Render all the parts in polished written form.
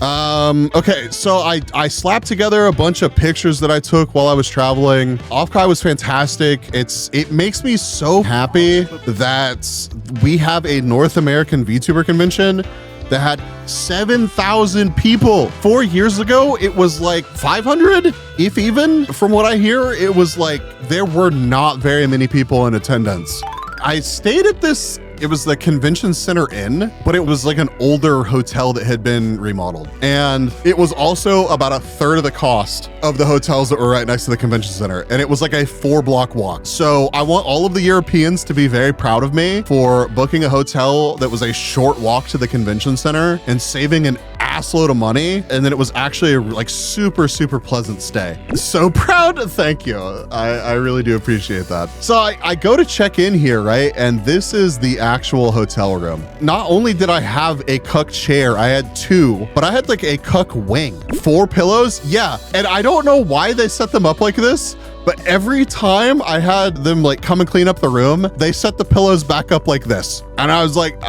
Okay, so I slapped together a bunch of pictures that I took while I was traveling. OffKai was fantastic. It makes me so happy that we have a North American VTuber convention that had 7,000 people. 4 years ago, it was like 500, if even. From what I hear, it was like there were not very many people in attendance. I stayed at this, it was the Convention Center Inn, but it was like an older hotel that had been remodeled. And it was also about a third of the cost of the hotels that were right next to the convention center. And it was like a 4-block walk. So I want all of the Europeans to be very proud of me for booking a hotel that was a short walk to the convention center and saving an assload of money. And then it was actually a like super, super pleasant stay. So proud, thank you. I really do appreciate that. So I go to check in here, right? And this is the actual hotel room. Not only did I have a cuck chair, I had 2, but I had like a cuck wing. 4 pillows, yeah. And I don't know why they set them up like this, but every time I had them like come and clean up the room, they set the pillows back up like this. And I was like,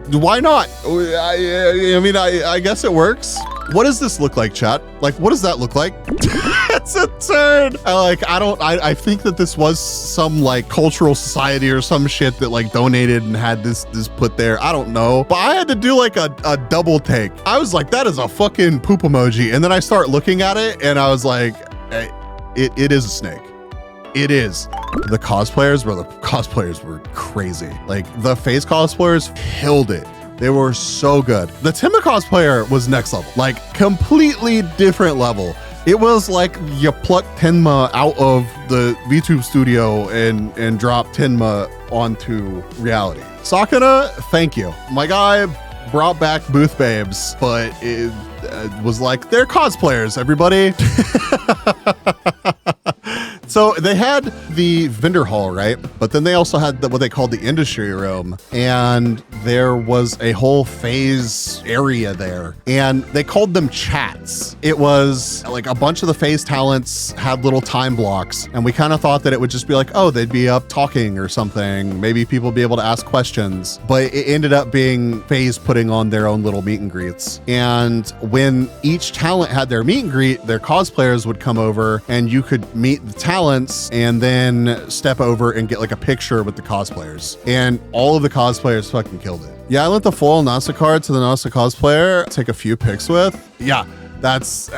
why not? I mean, I guess it works. What does this look like, chat? Like, what does that look like? It's a turd. I think that this was some like cultural society or some shit that like donated and had this put there. I don't know. But I had to do like a double take. I was like, that is a fucking poop emoji. And then I start looking at it and I was like, hey, it is a snake. It is. The cosplayers were crazy. Like the face cosplayers killed it. They were so good. The Tenma cosplayer was next level, like completely different level. It was like you plucked Tenma out of the VTube studio and dropped Tenma onto reality. Sakana, thank you. My guy brought back Booth Babes, but it was like, they're cosplayers, everybody. So they had the vendor hall, right? But then they also had what they called the industry room. And there was a whole phase area there. And they called them chats. It was like a bunch of the phase talents had little time blocks. And we kind of thought that it would just be like, oh, they'd be up talking or something. Maybe people would be able to ask questions. But it ended up being phase putting on their own little meet and greets. And when each talent had their meet and greet, their cosplayers would come over and you could meet the talents and then step over and get like a picture with the cosplayers. And all of the cosplayers fucking killed it. Yeah, I lent the full NASA card to the NASA cosplayer, take a few pics with. Yeah, that's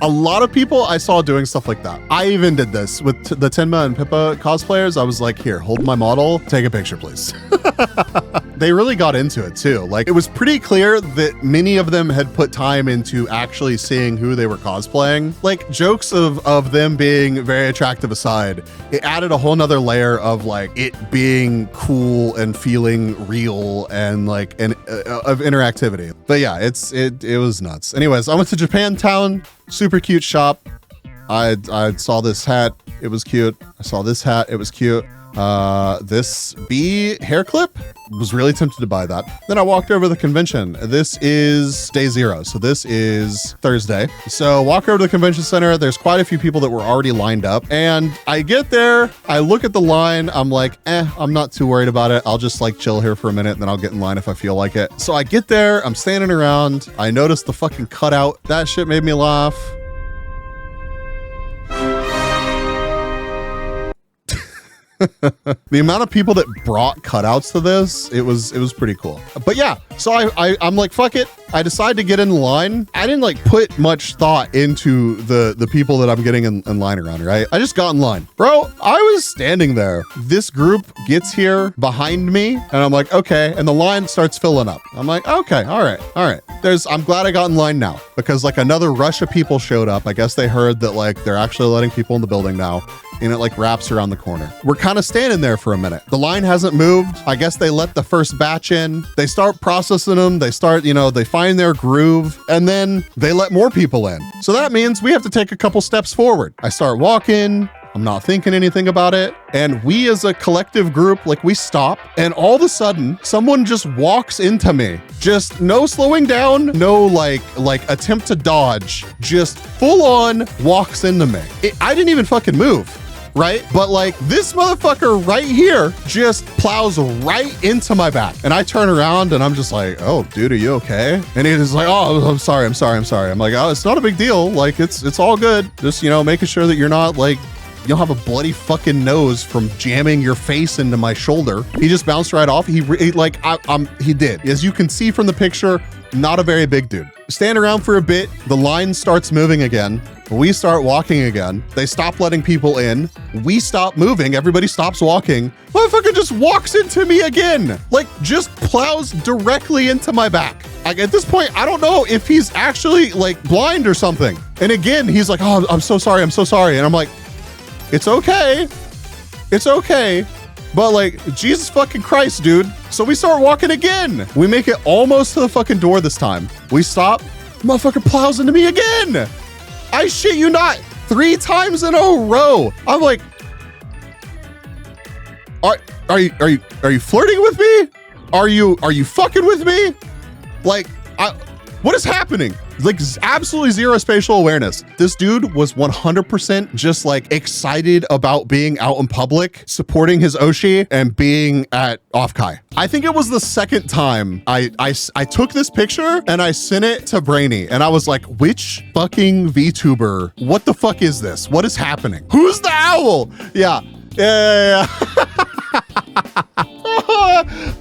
a lot of people I saw doing stuff like that. I even did this with the Tenma and Pippa cosplayers. I was like, here, hold my model, take a picture, please. They really got into it too. Like it was pretty clear that many of them had put time into actually seeing who they were cosplaying. Like jokes of them being very attractive aside, it added a whole nother layer of like it being cool and feeling real and like of interactivity. But yeah, it was nuts. Anyways, I went to Japantown, super cute shop. I saw this hat, it was cute. I saw this hat, it was cute. This bee hair clip, was really tempted to buy that. Then I walked over to the convention. This is day 0. So this is Thursday. So walk over to the convention center. There's quite a few people that were already lined up. And I get there, I look at the line. I'm like, I'm not too worried about it. I'll just like chill here for a minute and then I'll get in line if I feel like it. So I get there, I'm standing around. I noticed the fucking cutout. That shit made me laugh. The amount of people that brought cutouts to this, it was pretty cool. But yeah, so I'm like, fuck it. I decided to get in line. I didn't like put much thought into the people that I'm getting in line around, right? I just got in line. Bro, I was standing there. This group gets here behind me and I'm like, okay. And the line starts filling up. I'm like, okay, all right. I'm glad I got in line now because like another rush of people showed up. I guess they heard that like they're actually letting people in the building now. And it like wraps around the corner. We're kind of standing there for a minute. The line hasn't moved. I guess they let the first batch in. They start processing them. They start, they find their groove and then they let more people in. So that means we have to take a couple steps forward. I start walking. I'm not thinking anything about it. And we as a collective group, like we stop and all of a sudden someone just walks into me. Just no slowing down, no like attempt to dodge, just full on walks into me. I didn't even fucking move. right? But like this motherfucker right here just plows right into my back. And I turn around and I'm just like, oh, dude, are you okay? And he's like, oh, I'm sorry. I'm like, oh, it's not a big deal. Like it's all good. Just, you know, making sure that you're not like, you don't have a bloody fucking nose from jamming your face into my shoulder. He just bounced right off. He did. As you can see from the picture, not a very big dude. Stand around for a bit. The line starts moving again. We start walking again. They stop letting people in. We stop moving. Everybody stops walking. Motherfucker just walks into me again. Like just plows directly into my back. Like at this point, I don't know if he's actually like blind or something. And again, he's like, oh, I'm so sorry. And I'm like, it's okay. It's okay. But like, Jesus fucking Christ, dude. So we start walking again. We make it almost to the fucking door this time. We stop. Motherfucker plows into me again. I shit you not. 3 times in a row. I'm like, are you flirting with me? Are you fucking with me? Like, what is happening? Like absolutely zero spatial awareness. This dude was 100% just like excited about being out in public, supporting his Oshi and being at OffKai. I think it was the second time I took this picture and I sent it to Brainy and I was like, which fucking VTuber? What the fuck is this? What is happening? Who's the owl? Yeah.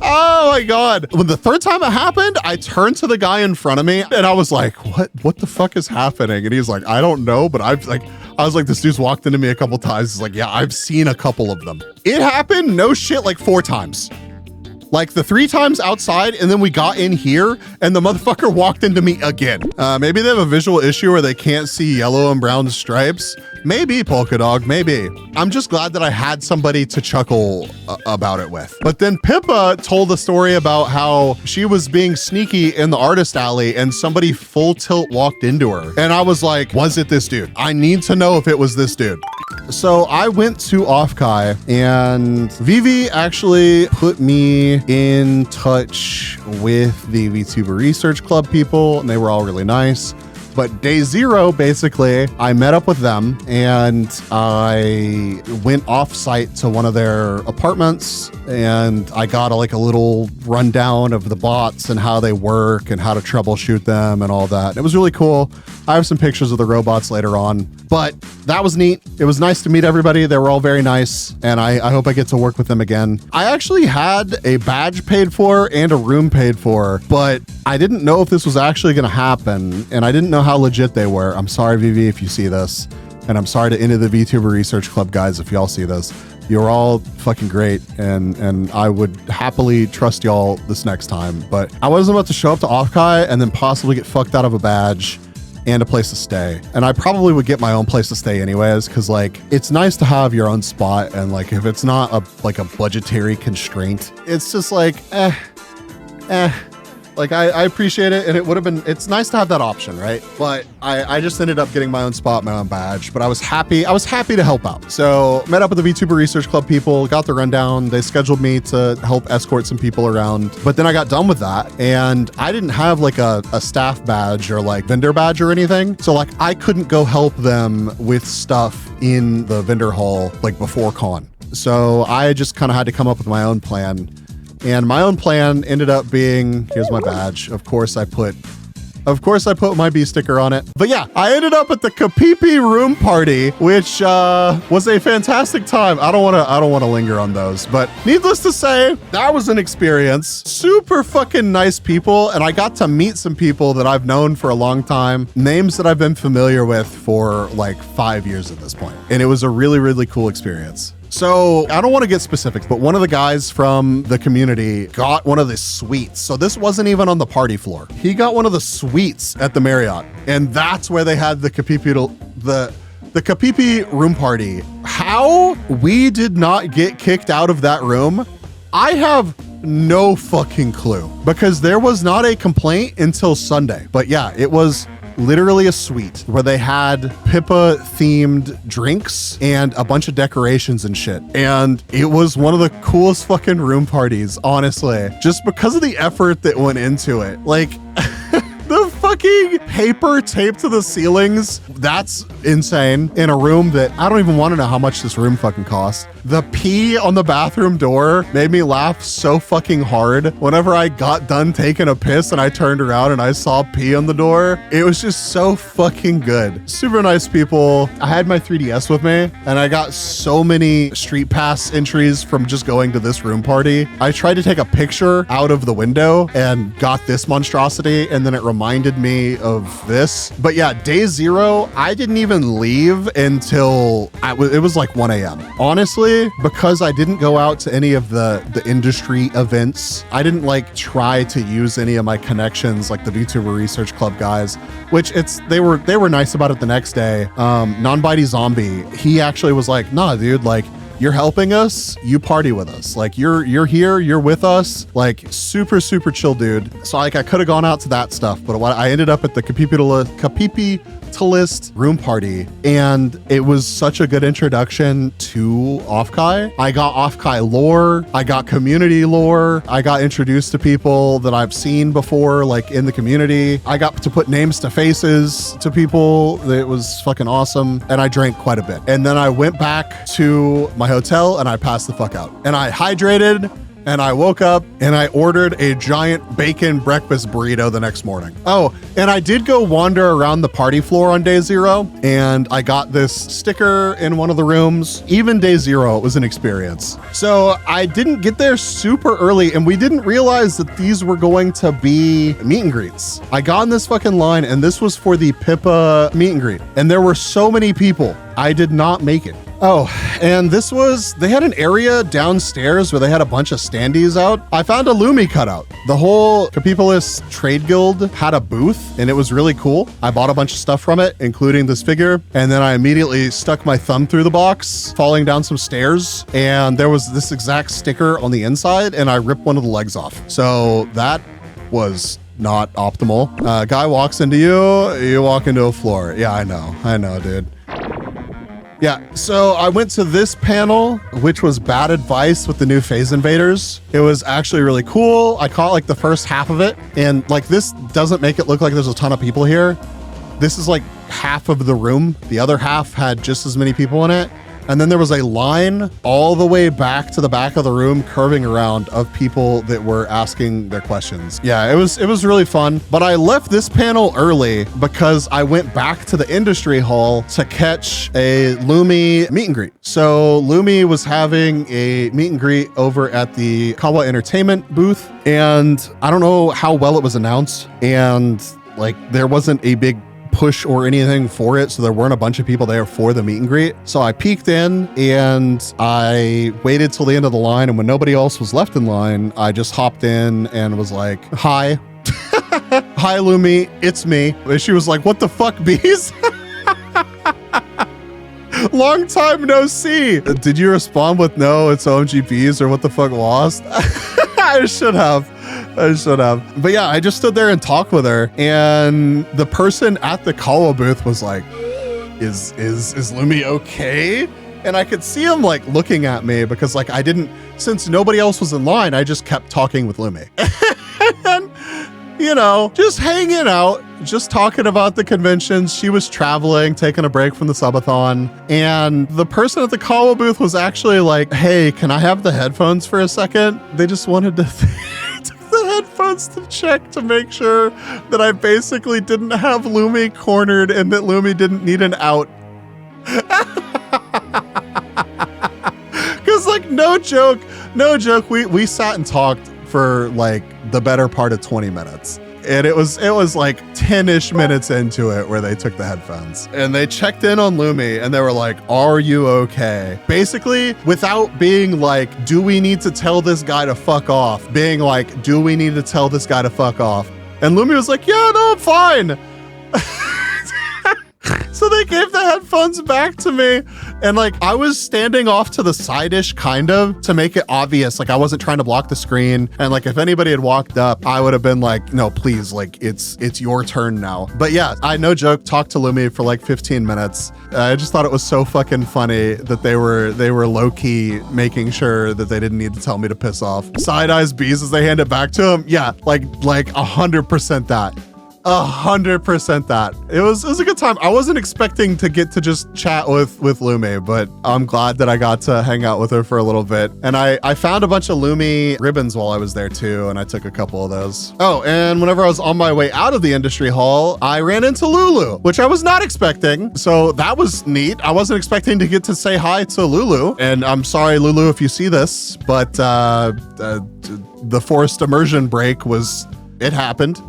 Oh my God. When the third time it happened, I turned to the guy in front of me and I was like, what the fuck is happening? And he's like, I don't know, but I was like, this dude's walked into me a couple times. He's like, yeah, I've seen a couple of them. It happened, no shit, like 4 times. Like the 3 times outside, and then we got in here and the motherfucker walked into me again. Maybe they have a visual issue where they can't see yellow and brown stripes. Maybe, Polka Dog, maybe. I'm just glad that I had somebody to chuckle about it with. But then Pippa told a story about how she was being sneaky in the artist alley and somebody full tilt walked into her. And I was like, was it this dude? I need to know if it was this dude. So I went to OffKai and Vivi actually put me in touch with the VTuber Research Club people and they were all really nice. But day 0, basically, I met up with them and I went off site to one of their apartments and I got a little rundown of the bots and how they work and how to troubleshoot them and all that. It was really cool. I have some pictures of the robots later on, but that was neat. It was nice to meet everybody. They were all very nice and I hope I get to work with them again. I actually had a badge paid for and a room paid for, but I didn't know if this was actually going to happen and I didn't know how legit they were. I'm sorry, Vivi, if you see this, and I'm sorry to any of the VTuber Research Club guys if y'all see this. You're all fucking great, and I would happily trust y'all this next time. But I wasn't about to show up to OffKai and then possibly get fucked out of a badge and a place to stay. And I probably would get my own place to stay anyways, because like it's nice to have your own spot, and like if it's not a budgetary constraint, it's just like like I appreciate it, and it's nice to have that option, right? But I just ended up getting my own spot, my own badge, but I was happy to help out. So met up with the VTuber Research Club people, got the rundown. They scheduled me to help escort some people around, but then I got done with that and I didn't have like a staff badge or like vendor badge or anything. So like I couldn't go help them with stuff in the vendor hall like before con. So I just kind of had to come up with my own plan. And my own plan ended up being, here's my badge. Of course I put my B sticker on it. But yeah, I ended up at the Capippi room party, which was a fantastic time. I don't want to linger on those, but needless to say, that was an experience. Super fucking nice people, and I got to meet some people that I've known for a long time, names that I've been familiar with for like 5 years at this point. And it was a really, really cool experience. So I don't want to get specific, but one of the guys from the community got one of the suites. So this wasn't even on the party floor. He got one of the suites at the Marriott, and that's where they had the Capippi room party. How we did not get kicked out of that room, I have no fucking clue, because there was not a complaint until Sunday. But yeah, it was literally a suite where they had Pippa themed drinks and a bunch of decorations and shit. And it was one of the coolest fucking room parties, honestly, just because of the effort that went into it. Like the fucking paper taped to the ceilings. That's insane. In a room that I don't even want to know how much this room fucking costs. The pee on the bathroom door made me laugh so fucking hard. Whenever I got done taking a piss and I turned around and I saw pee on the door, it was just so fucking good. Super nice people. I had my 3DS with me and I got so many street pass entries from just going to this room party. I tried to take a picture out of the window and got this monstrosity, and then it reminded me of this. But yeah, day 0, I didn't even leave until it was like 1 a.m. Honestly, because I didn't go out to any of the industry events, I didn't like try to use any of my connections like the VTuber Research Club guys, which they were nice about it the next day. Non-bitey Zombie, he actually was like, nah, dude, like, you're helping us, you party with us. Like you're here, you're with us. Like super, super chill dude. So like I could have gone out to that stuff, but I ended up at the Capippalists room party, and it was such a good introduction to OffKai. I got OffKai lore, I got community lore, I got introduced to people that I've seen before, like in the community. I got to put names to faces to people. It was fucking awesome. And I drank quite a bit. And then I went back to my hotel and I passed the fuck out. And I hydrated, and I woke up and I ordered a giant bacon breakfast burrito the next morning. Oh, and I did go wander around the party floor on day 0, and I got this sticker in one of the rooms. Even day 0, it was an experience. So I didn't get there super early, and we didn't realize that these were going to be meet and greets. I got in this fucking line, and this was for the Pippa meet and greet, and there were so many people. I did not make it. Oh, and they had an area downstairs where they had a bunch of standees out. I found a Lumi cutout. The whole Capippalists Trade Guild had a booth, and it was really cool. I bought a bunch of stuff from it, including this figure, and then I immediately stuck my thumb through the box, falling down some stairs, and there was this exact sticker on the inside, and I ripped one of the legs off. So that was not optimal. Guy walks into you walk into a floor. Yeah, I know, dude. Yeah, so I went to this panel, which was bad advice with the new Phase Invaders. It was actually really cool. I caught like the first half of it, and like this doesn't make it look like there's a ton of people here. This is like half of the room. The other half had just as many people in it. And then there was a line all the way back to the back of the room, curving around, of people that were asking their questions. Yeah, it was really fun. But I left this panel early because I went back to the industry hall to catch a Lumi meet and greet. So Lumi was having a meet and greet over at the Kawa Entertainment booth, and I don't know how well it was announced, and like there wasn't a big push or anything for it, so there weren't a bunch of people there for the meet and greet. So I peeked in and I waited till the end of the line, and when nobody else was left in line, I just hopped in and was like, hi. Hi Lumi, it's me. And she was like, what the fuck, bees? Long time no see. Did you respond with no, it's OMGBEES or what the fuck lost? I should have. But yeah, I just stood there and talked with her, and the person at the Kawa booth was like, is Lumi okay? And I could see him like looking at me because like since nobody else was in line, I just kept talking with Lumi. And, you know, just hanging out, just talking about the conventions. She was traveling, taking a break from the subathon. And the person at the Kawa booth was actually like, hey, can I have the headphones for a second? They just wanted to the headphones to check to make sure that I basically didn't have Lumi cornered and that Lumi didn't need an out. Cause like no joke, we sat and talked for like the better part of 20 minutes. And it was like 10-ish minutes into it where they took the headphones and they checked in on Lumi and they were like, are you okay? Basically, without being like, do we need to tell this guy to fuck off? Being like, do we need to tell this guy to fuck off? And Lumi was like, yeah, no, I'm fine. So they gave the headphones back to me. And like, I was standing off to the side-ish kind of to make it obvious. Like I wasn't trying to block the screen. And like, if anybody had walked up, I would have been like, no, please, like it's your turn now. But yeah, I no joke talked to Lumi for like 15 minutes. I just thought it was so fucking funny that they were low-key making sure that they didn't need to tell me to piss off. Side eyes bees as they hand it back to him. Yeah, like 100% that. 100% that. It was a good time. I wasn't expecting to get to just chat with Lumi, but I'm glad that I got to hang out with her for a little bit. And I found a bunch of Lumi ribbons while I was there too, and I took a couple of those. Oh, and whenever I was on my way out of the industry hall, I ran into Lulu, which I was not expecting. So that was neat. I wasn't expecting to get to say hi to Lulu. And I'm sorry, Lulu, if you see this, but the forced immersion break it happened.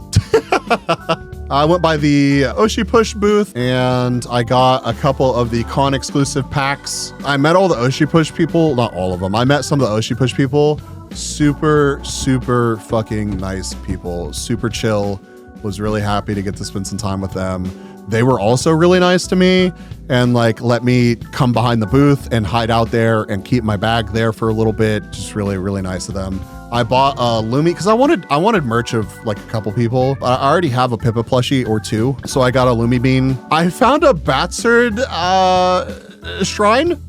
I went by the Oshi Push booth and I got a couple of the con exclusive packs. I met all the Oshi Push people, not all of them. I met some of the Oshi Push people. Super, super fucking nice people, super chill. Was really happy to get to spend some time with them. They were also really nice to me and like let me come behind the booth and hide out there and keep my bag there for a little bit. Just really, really nice of them. I bought a Lumi because I wanted merch of like a couple people. I already have a Pippa plushie or two, so I got a Lumi bean. I found a Batsard shrine.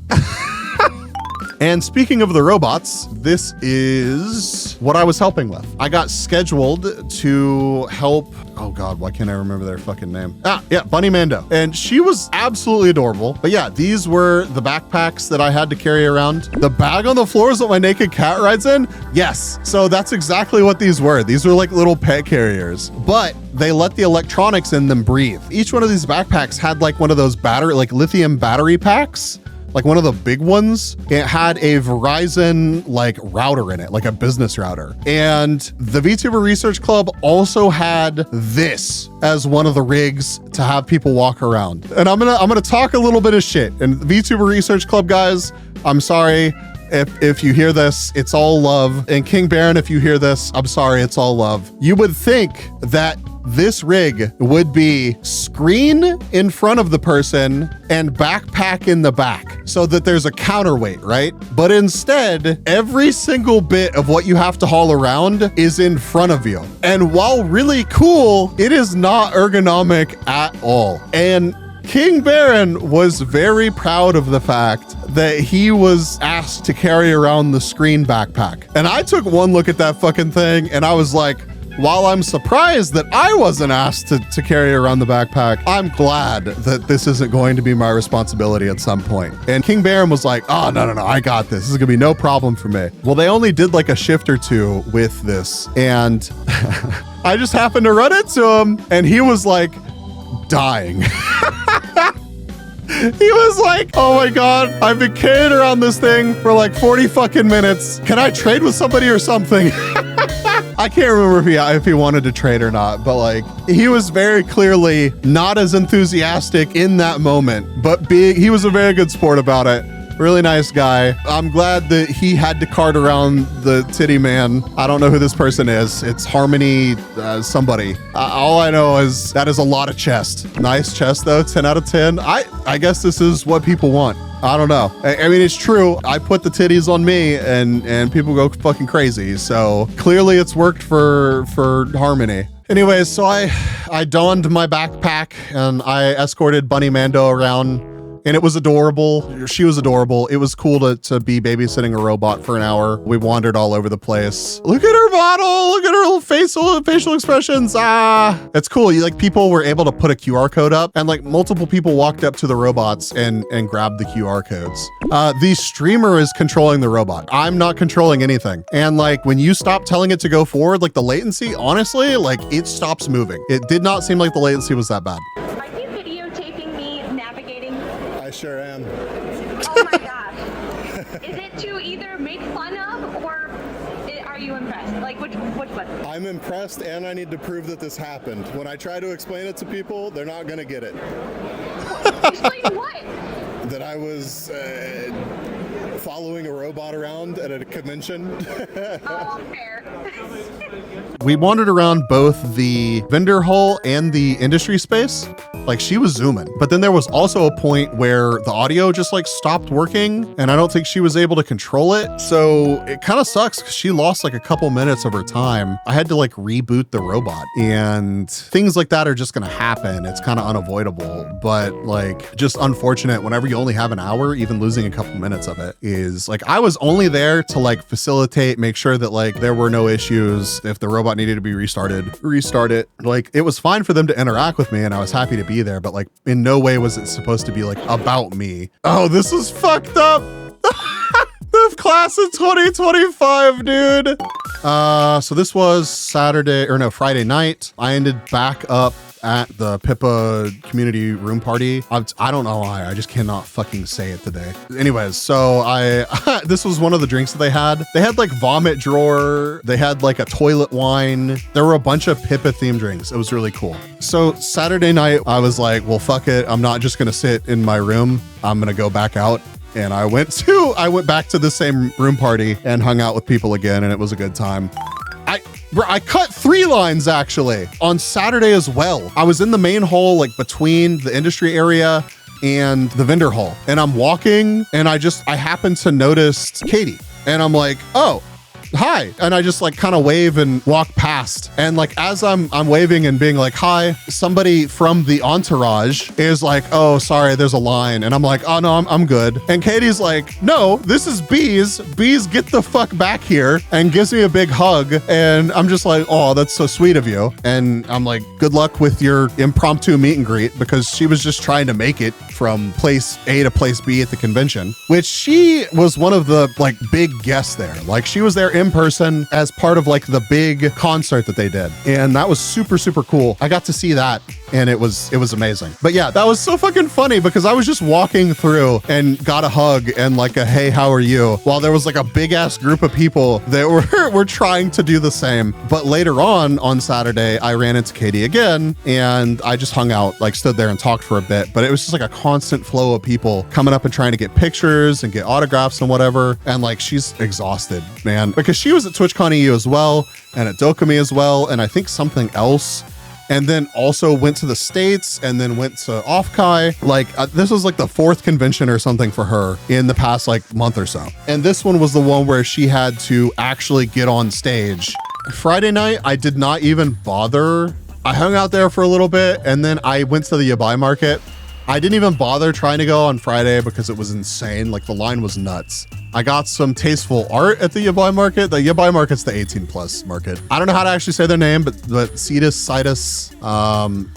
And speaking of the robots, this is what I was helping with. I got scheduled to help, oh God, why can't I remember their fucking name? Bunny Mando. And she was absolutely adorable. But yeah, these were the backpacks that I had to carry around. The bag on the floor is what my naked cat rides in? Yes. So that's exactly what these were. These were like little pet carriers, but they let the electronics in them breathe. Each one of these backpacks had like one of those lithium battery packs. Like one of the big ones, it had a Verizon like router in it, like a business router. And the VTuber Research Club also had this as one of the rigs to have people walk around. And I'm gonna talk a little bit of shit. And VTuber Research Club guys, I'm sorry. If you hear this, it's all love. And King Baron, if you hear this, I'm sorry, it's all love. You would think that this rig would be screen in front of the person and backpack in the back so that there's a counterweight, right? But instead, every single bit of what you have to haul around is in front of you. And while really cool, it is not ergonomic at all. And King Baron was very proud of the fact that he was asked to carry around the screen backpack. And I took one look at that fucking thing and I was like, while I'm surprised that I wasn't asked to carry around the backpack, I'm glad that this isn't going to be my responsibility at some point. And King Baron was like, oh, no, I got this. This is gonna be no problem for me. Well, they only did like a shift or two with this. And I just happened to run into him and he was like dying. He was like, oh my God, I've been carrying around this thing for like 40 fucking minutes. Can I trade with somebody or something? I can't remember if he wanted to trade or not, but like he was very clearly not as enthusiastic in that moment, but he was a very good sport about it. Really nice guy. I'm glad that he had to cart around the titty man. I don't know who this person is. It's Harmony somebody. All I know is that is a lot of chest. Nice chest though, 10 out of 10. I guess this is what people want. I don't know. I mean, it's true. I put the titties on me and people go fucking crazy. So clearly it's worked for Harmony. Anyways, so I donned my backpack and I escorted Bunny Mando around. And it was adorable. She was adorable. It was cool to be babysitting a robot for an hour. We wandered all over the place. Look at her model. Look at her little facial expressions. It's cool. People were able to put a QR code up and like multiple people walked up to the robots and grabbed the QR codes. The streamer is controlling the robot. I'm not controlling anything. And like when you stop telling it to go forward, like the latency, honestly, like it stops moving. It did not seem like the latency was that bad. Sure am. Oh my gosh. Is it to either make fun of or are you impressed? Like which one? I'm impressed and I need to prove that this happened. When I try to explain it to people, they're not gonna get it. Explain what? That I was following a robot around at a convention. Oh, fair. We wandered around both the vendor hall and the industry space. Like she was zooming. But then there was also a point where the audio just like stopped working and I don't think she was able to control it. So it kind of sucks because she lost like a couple minutes of her time. I had to like reboot the robot and things like that are just gonna happen. It's kind of unavoidable, but like just unfortunate whenever you only have an hour, even losing a couple minutes of it is like, I was only there to like facilitate, make sure that like there were no issues. If the robot needed to be restarted, restart it. Like it was fine for them to interact with me and I was happy to be there, but like in no way was it supposed to be like about me. Oh, this is fucked up. The class of 2025, dude. So this was Friday night. I ended back up at the Pippa community room party. I don't know why, I just cannot fucking say it today. Anyways, so this was one of the drinks that they had. They had like vomit drawer. They had like a toilet wine. There were a bunch of Pippa themed drinks. It was really cool. So Saturday night, I was like, well, fuck it. I'm not just gonna sit in my room. I'm gonna go back out. And I went back to the same room party and hung out with people again, and it was a good time. I cut 3 lines actually on Saturday as well. I was in the main hall, like between the industry area and the vendor hall, and I'm walking and I happened to notice Katie and I'm like, oh, hi. And I just like kind of wave and walk past. And like, as I'm waving and being like, hi, somebody from the entourage is like, oh, sorry, there's a line. And I'm like, oh no, I'm good. And Katie's like, no, this is Bees. Bees, get the fuck back here, and gives me a big hug. And I'm just like, oh, that's so sweet of you. And I'm like, good luck with your impromptu meet and greet, because she was just trying to make it from place A to place B at the convention, which she was one of the like big guests there. Like she was there in person as part of like the big concert that they did. And that was super, super cool. I got to see that and it was amazing. But yeah, that was so fucking funny because I was just walking through and got a hug and like a, hey, how are you? While there was like a big ass group of people that were trying to do the same. But later on Saturday, I ran into Katie again and I just hung out, like stood there and talked for a bit. But it was just like a constant flow of people coming up and trying to get pictures and get autographs and whatever. And like, she's exhausted, man, because she was at TwitchCon EU as well and at Dokumi as well. And I think something else. And then also went to the States and then went to OffKai. Like this was like the 4th convention or something for her in the past like month or so. And this one was the one where she had to actually get on stage. Friday night, I did not even bother. I hung out there for a little bit and then I went to the Yabai market. I didn't even bother trying to go on Friday because it was insane. Like the line was nuts. I got some tasteful art at the Yabai market. The Yabai market's the 18+ market. I don't know how to actually say their name, but Citus,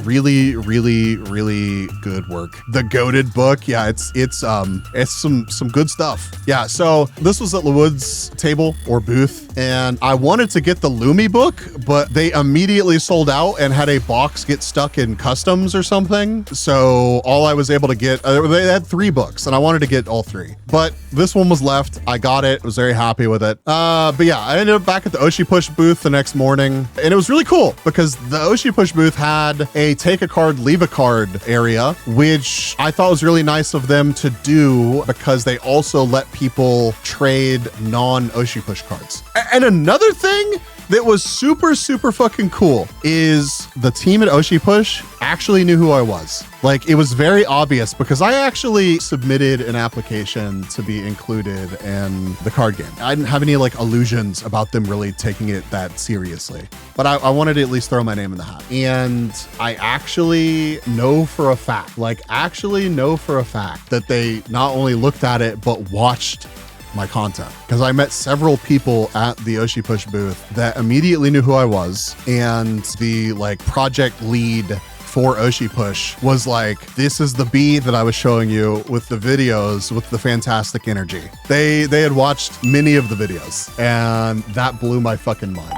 really, really, really good work. The Goated book. Yeah, it's some good stuff. Yeah, so this was at LeWood's table or booth, and I wanted to get the Lumi book, but they immediately sold out and had a box get stuck in customs or something. So all I was able to get, they had 3 books and I wanted to get all 3, but this one was left. I got it, was very happy with it. But yeah, I ended up back at the Oshi Push booth the next morning, and it was really cool because the Oshi Push booth had a take a card, leave a card area, which I thought was really nice of them to do because they also let people trade non-Oshi Push cards. And another thing that was super, super fucking cool is the team at Oshi Push actually knew who I was. Like, it was very obvious because I actually submitted an application to be included in the card game. I didn't have any like illusions about them really taking it that seriously, but I wanted to at least throw my name in the hat. And I actually know for a fact that they not only looked at it, but watched my content, because I met several people at the Oshi Push booth that immediately knew who I was, and the like project lead for Oshi Push was like, this is the bee that I was showing you with the videos with the fantastic energy. They had watched many of the videos and that blew my fucking mind.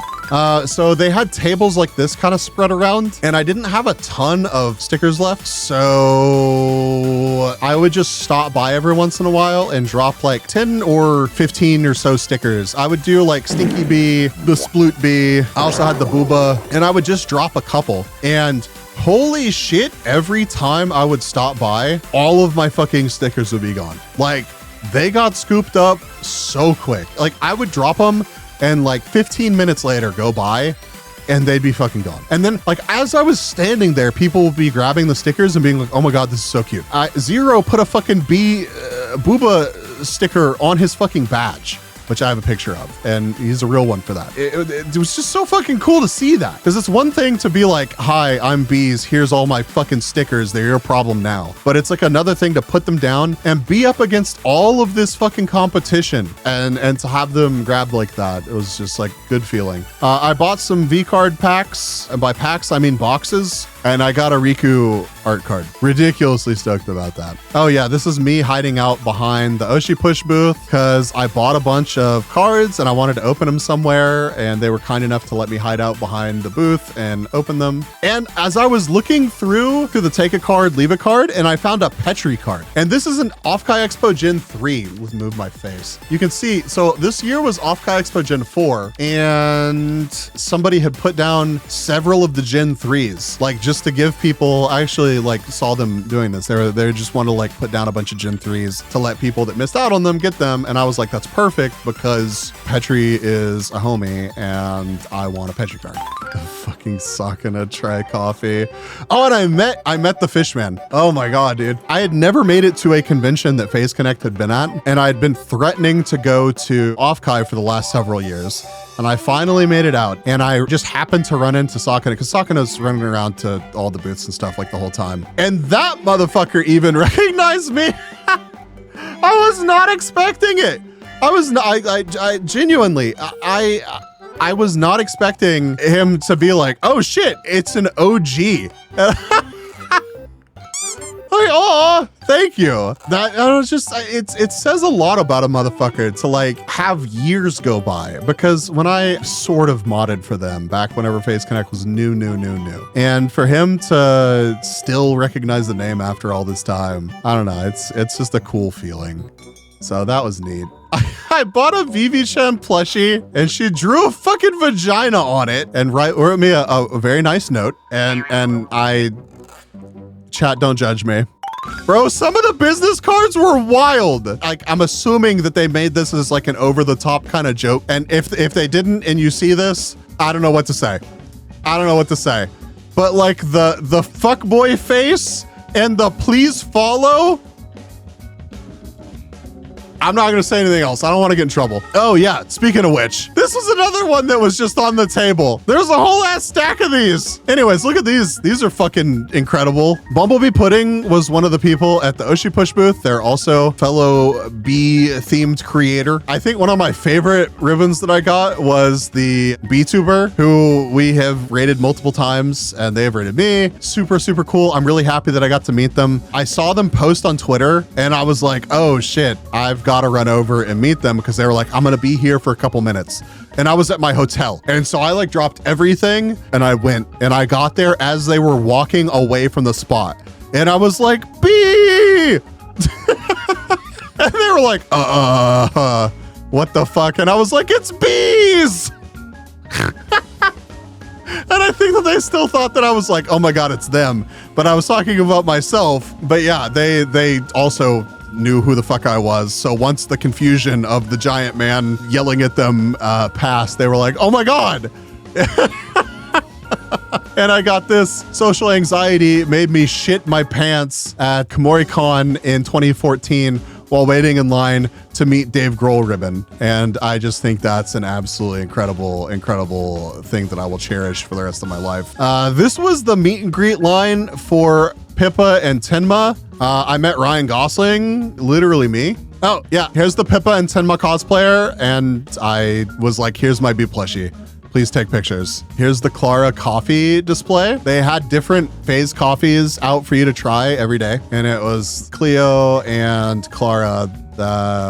So they had tables like this kind of spread around, and I didn't have a ton of stickers left. So I would just stop by every once in a while and drop like 10 or 15 or so stickers. I would do like Stinky Bee, the Sploot Bee. I also had the Booba, and I would just drop a couple. And holy shit, every time I would stop by, all of my fucking stickers would be gone. Like, they got scooped up so quick. Like, I would drop them and like 15 minutes later go by and they'd be fucking gone. And then like, as I was standing there, people would be grabbing the stickers and being like, oh my God, this is so cute. Zero put a fucking booba sticker on his fucking badge, which I have a picture of, and he's a real one for that. It was just so fucking cool to see that, because it's one thing to be like, hi, I'm Bees, here's all my fucking stickers, they're your problem now. But it's like another thing to put them down and be up against all of this fucking competition and to have them grabbed like that. It was just like good feeling. I bought some V-card packs, and by packs, I mean boxes. And I got a Riku art card. Ridiculously stoked about that. Oh yeah, this is me hiding out behind the Oshi push booth because I bought a bunch of cards and I wanted to open them somewhere, and they were kind enough to let me hide out behind the booth and open them. And as I was looking through the take a card, leave a card, and I found a Petri card. And this is an OffKai Expo Gen 3. Let's move my face. You can see, so this year was OffKai Expo Gen 4, and somebody had put down several of the Gen 3s, like just to give people, I actually like saw them doing this. They just want to like put down a bunch of Gen 3s to let people that missed out on them get them. And I was like, that's perfect because Petri is a homie and I want a Petri card. Fucking Sakana try coffee. Oh, and I met the Fishman. Oh my God, dude. I had never made it to a convention that Phase Connect had been at, and I had been threatening to go to OffKai for the last several years. And I finally made it out, and I just happened to run into Sakana because Sakana's running around to all the booths and stuff like the whole time. And that motherfucker even recognized me. I was not expecting it. I genuinely, I was not expecting him to be like, oh shit, it's an OG. Like, oh, thank you. That was just, it says a lot about a motherfucker to like have years go by, because when I sort of modded for them back whenever Phase Connect was new, and for him to still recognize the name after all this time, I don't know, it's just a cool feeling. So that was neat. I bought a Vivi-chan plushie and she drew a fucking vagina on it and wrote me a very nice note, and chat, don't judge me. Bro, some of the business cards were wild. Like, I'm assuming that they made this as like an over-the-top kind of joke. And if they didn't and you see this, I don't know what to say. I don't know what to say. But like the fuckboy face and the please follow, I'm not gonna say anything else. I don't want to get in trouble. Oh yeah, speaking of which, this was another one that was just on the table. There's a whole ass stack of these. Anyways, look at these. These are fucking incredible. Bumblebee Pudding was one of the people at the Oshi Push booth. They're also fellow bee-themed creator. I think one of my favorite ribbons that I got was the Vtuber, who we have rated multiple times, and they have rated me. Super, super cool. I'm really happy that I got to meet them. I saw them post on Twitter, and I was like, oh shit, I've got to run over and meet them, because they were like, I'm gonna be here for a couple minutes. And I was at my hotel. And so I like dropped everything and I went, and I got there as they were walking away from the spot. And I was like, Bee! And they were like, what the fuck? And I was like, it's bees! And I think that they still thought that I was like, oh my God, it's them. But I was talking about myself. But yeah, they also knew who the fuck I was. So once the confusion of the giant man yelling at them passed, they were like, oh my God. And I got this. Social anxiety made me shit my pants at KomoriCon in 2014 while waiting in line to meet Dave Grohl ribbon. And I just think that's an absolutely incredible, incredible thing that I will cherish for the rest of my life. This was the meet and greet line for Pippa and Tenma. I met Ryan Gosling, literally me. Oh yeah, here's the Pippa and Tenma cosplayer. And I was like, here's my bee plushie. Please take pictures. Here's the Clara coffee display. They had different phase coffees out for you to try every day. And it was Cleo and Clara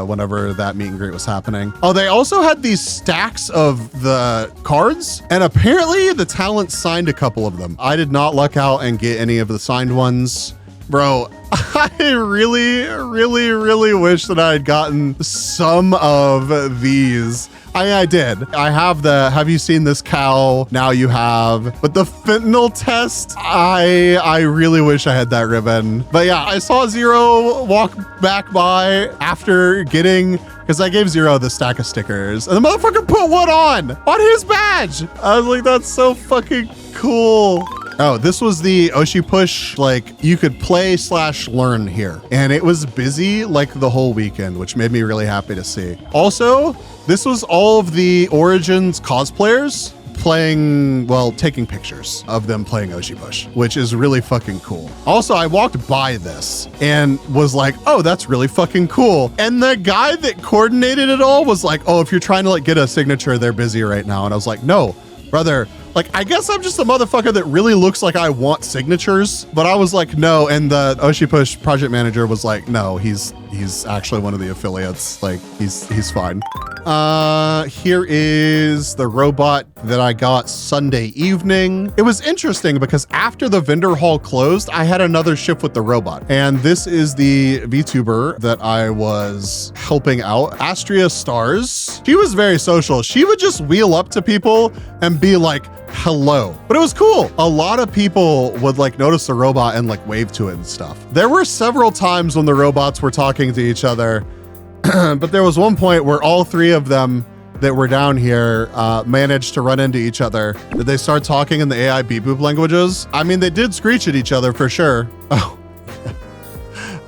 whenever that meet and greet was happening. Oh, they also had these stacks of the cards, and apparently the talent signed a couple of them. I did not luck out and get any of the signed ones. Bro, I really wish that I had gotten some of these. I did. I have have you seen this cow? Now you have. But the fentanyl test, I really wish I had that ribbon. But yeah, I saw Zero walk back by after getting because I gave Zero the stack of stickers and the motherfucker put one on his badge. I was like, that's so fucking cool. Oh, this was the Oshi push. Like you could play/learn here, and it was busy like the whole weekend, which made me really happy to see. Also, this was all of the Origins cosplayers playing, well, taking pictures of them playing Oshi Push, which is really fucking cool. Also, I walked by this and was like, oh, that's really fucking cool. And the guy that coordinated it all was like, oh, if you're trying to like get a signature, they're busy right now. And I was like, no, brother. Like, I guess I'm just a motherfucker that really looks like I want signatures, but I was like, no. And the Oshi Push project manager was like, no, he's actually one of the affiliates. Like, he's fine. Here is the robot that I got Sunday evening. It was interesting because after the vendor hall closed, I had another shift with the robot. And this is the VTuber that I was helping out, Astria Stars. She was very social. She would just wheel up to people and be like, hello. But it was cool. A lot of people would like notice the robot and like wave to it and stuff. There were several times when the robots were talking to each other, but there was one point where all three of them that were down here managed to run into each other. Did they start talking in the AI beep boop languages? I mean, they did screech at each other for sure. Oh.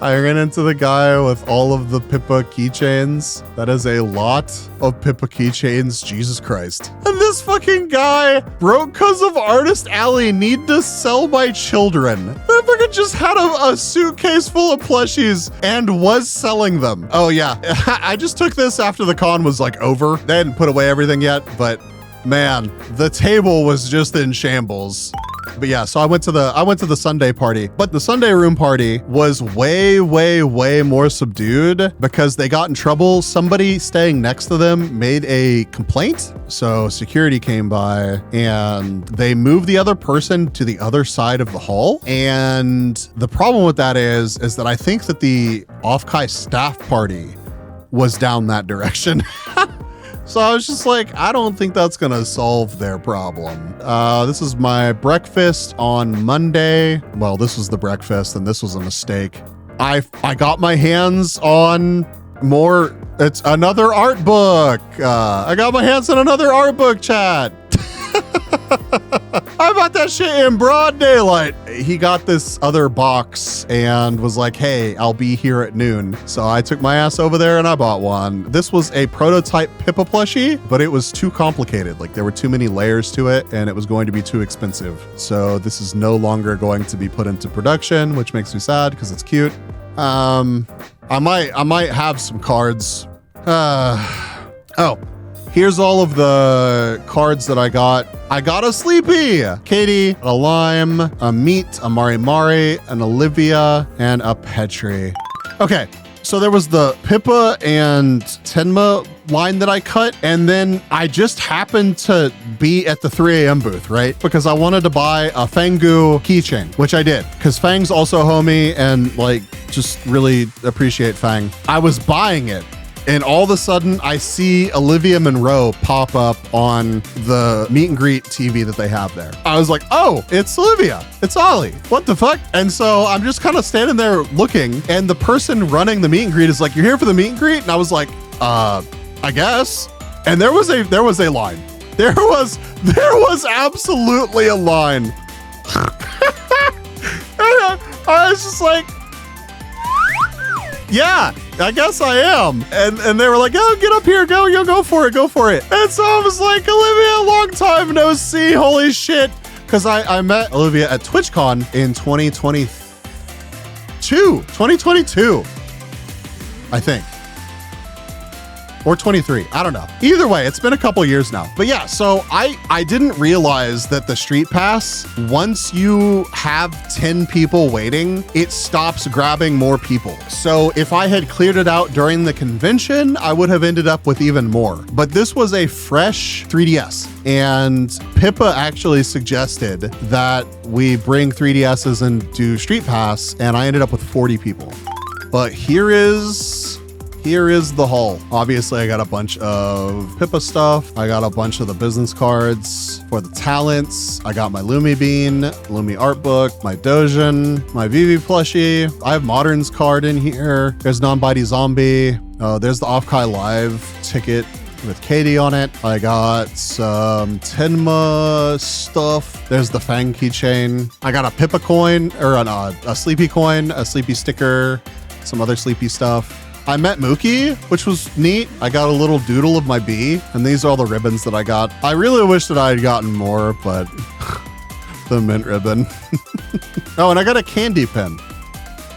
I ran into the guy with all of the Pippa keychains. That is a lot of Pippa keychains, Jesus Christ. And this fucking guy broke cause of Artist Alley need to sell my children. That fucking just had a suitcase full of plushies and was selling them. Oh yeah, I just took this after the con was like over. They hadn't put away everything yet, but man, the table was just in shambles. But yeah, so I went to the Sunday party, but the Sunday room party was way more subdued because they got in trouble. Somebody staying next to them made a complaint. So security came by and they moved the other person to the other side of the hall. And the problem with that is that I think that the OffKai staff party was down that direction. So I was just like, I don't think that's gonna solve their problem. This is my breakfast on Monday. Well, this was the breakfast and this was a mistake. I got my hands on more, it's another art book. I got my hands on another art book, chat. I bought that shit in broad daylight. He got this other box and was like, hey, I'll be here at noon. So I took my ass over there and I bought one. This was a prototype Pippa plushie, but it was too complicated. Like there were too many layers to it and it was going to be too expensive. So this is no longer going to be put into production, which makes me sad because it's cute. I might have some cards. Oh. Here's all of the cards that I got. I got a Sleepy, Katie, a Lime, a Meat, a Mari Mari, an Olivia, and a Petri. Okay, so there was the Pippa and Tenma line that I cut, and then I just happened to be at the 3 a.m. booth, right? Because I wanted to buy a Fangu keychain, which I did, because Fang's also a homie and like just really appreciate Fang. I was buying it. And all of a sudden, I see Olivia Monroe pop up on the meet and greet TV that they have there. I was like, oh, it's Olivia. It's Ollie. What the fuck? And so I'm just kind of standing there looking, and the person running the meet and greet is like, you're here for the meet and greet? And I was like, I guess. And there was a line. There was absolutely a line. I was just like, yeah, I guess I am. And they were like, oh, get up here, go for it. And so I was like, Olivia, long time no see, holy shit. Because I met Olivia at TwitchCon in 2022, I think. Or 23, I don't know. Either way, it's been a couple years now. But yeah, so I didn't realize that the Street Pass, once you have 10 people waiting, it stops grabbing more people. So if I had cleared it out during the convention, I would have ended up with even more. But this was a fresh 3DS. And Pippa actually suggested that we bring 3DSs and do Street Pass, and I ended up with 40 people. But here is here is the haul. Obviously, I got a bunch of Pippa stuff. I got a bunch of the business cards for the talents. I got my Lumi Bean, Lumi art book, my Dojin, my Vivi plushie. I have Modern's card in here. There's Non-Bitey Zombie. There's the OffKai Live ticket with Katie on it. I got some Tenma stuff. There's the Fang keychain. I got a Pippa coin, or a Sleepy coin, a Sleepy sticker, some other Sleepy stuff. I met Mookie, which was neat. I got a little doodle of my bee, and these are all the ribbons that I got. I really wish that I had gotten more, but the mint ribbon. Oh, and I got a candy pen.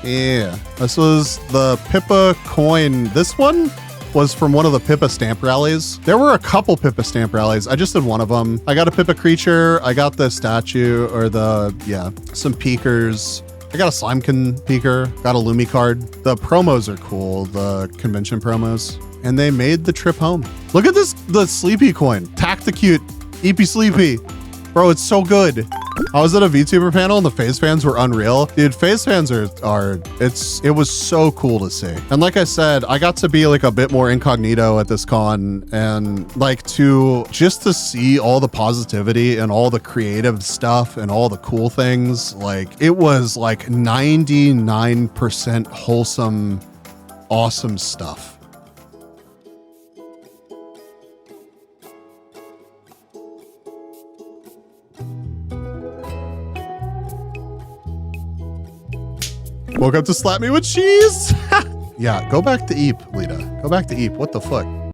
Yeah, this was the Pippa coin. This one was from one of the Pippa stamp rallies. There were a couple Pippa stamp rallies. I just did one of them. I got a Pippa creature. I got the statue, or some peekers. I got a Slimekin peeker, got a Lumi card. The promos are cool, the convention promos. And they made the trip home. Look at this, the Sleepy coin. Tacticute, EP Sleepy. Bro, it's so good. I was at a VTuber panel and the FaZe fans were unreal. Dude, FaZe fans it was so cool to see. And like I said, I got to be like a bit more incognito at this con, and like to see all the positivity and all the creative stuff and all the cool things. Like it was like 99% wholesome, awesome stuff. Woke up to slap me with cheese. Yeah, go back to Eep, Lita. Go back to Eep. What the fuck?